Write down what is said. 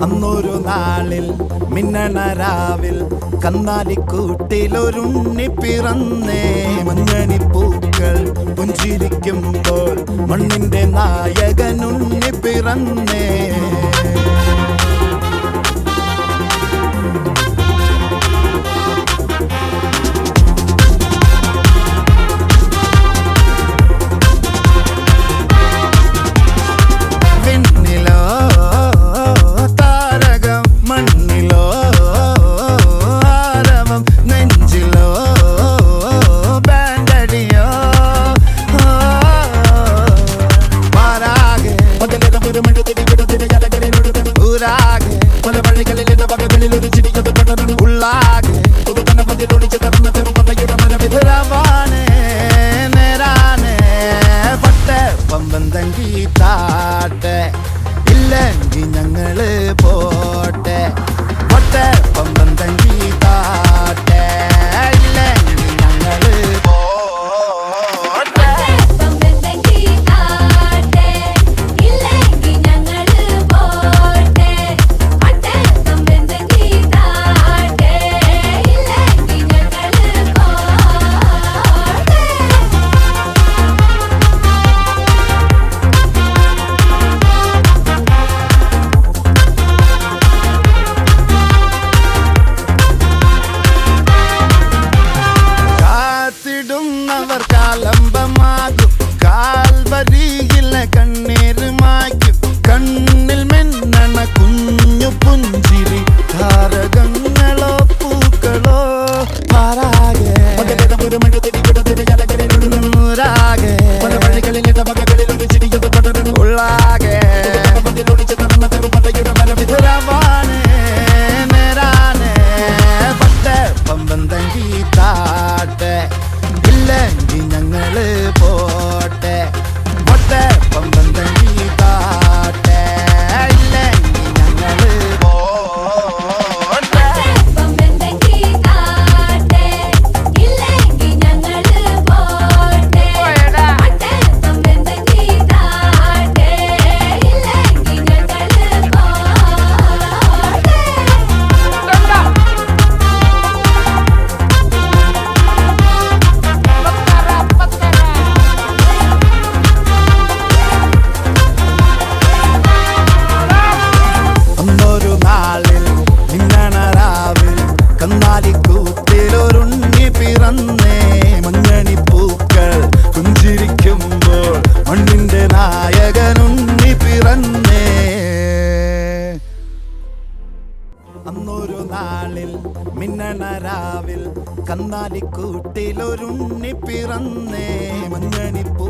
അന്നൊരു നാളിൽ മിന്നണ രാവിൽ കന്നാലിക്കൂട്ടിലൊരുണ്ണി പിറന്നേ. മഞ്ഞണിപ്പൂക്കൾ പുഞ്ചിരിക്കുമ്പോൾ മണ്ണിന്റെ നായകനുണ്ണി പിറന്നേ. ഇല്ലെങ്കിൽ ഞങ്ങള് പോട്ടെ പൊട്ടെ പമ്പന്തങ്കി താട്ടെ. ഇല്ലെങ്കിൽ ഞങ്ങള് പോട്ടെ പമ്പന്തങ്കി താട്ടെ. ഇല്ലെങ്കിൽ ഞങ്ങള് പോട്ടെ പൊട്ടെ പമ്പന്തങ്കി താട്ടെ. ഇല്ലെങ്കിൽ ഞങ്ങള് പോട്ടെ. അവർ കാലംബമാകും കാൽവരിയിലെ കണ്ണീര് മായ്ക്കും. കണ്ണിൽ മിന്നണ കുഞ്ഞു പുഞ്ചിരി താരകങ്ങളോ പൂക്കളോ പാരാകെ ഉള്ളാകെ നേരാനെ പട്ടെ പമ്പന്തങ്കി താട്ടെ. ഇല്ലെങ്കിൽ ഞങ്ങള് പോട്ടെ പൊട്ടെ പമ്പന്തങ്കി താട്ടെ. ഇല്ലെങ്കിൽ ഞങ്ങള് പോട്ടെ പമ്പന്തങ്കി താട്ടെ. ഇല്ലെങ്കിൽ ഞങ്ങള് പോട്ടെ പൊട്ടെ പമ്പന്തങ്കി താട്ടെ. ഇല്ലെങ്കിൽ ഞങ്ങള് പോട്ടെ. അന്നൊരു നാളിൽ മിന്നണ രാവിൽ കന്നാലിക്കൂട്ടിലൊരുണ്ണി പിറന്നേ. മഞ്ഞണിപ്പൂക്കൾ പുഞ്ചിരിക്കുമ്പോൾ മണ്ണിന്റെ നായകനുണ്ണി പിറന്നേ. അന്നൊരു നാളിൽ മിന്നണ രാവിൽ കന്നാലിക്കൂട്ടിലൊരുണ്ണി പിറന്നേ. മഞ്ഞണിപ്പൂ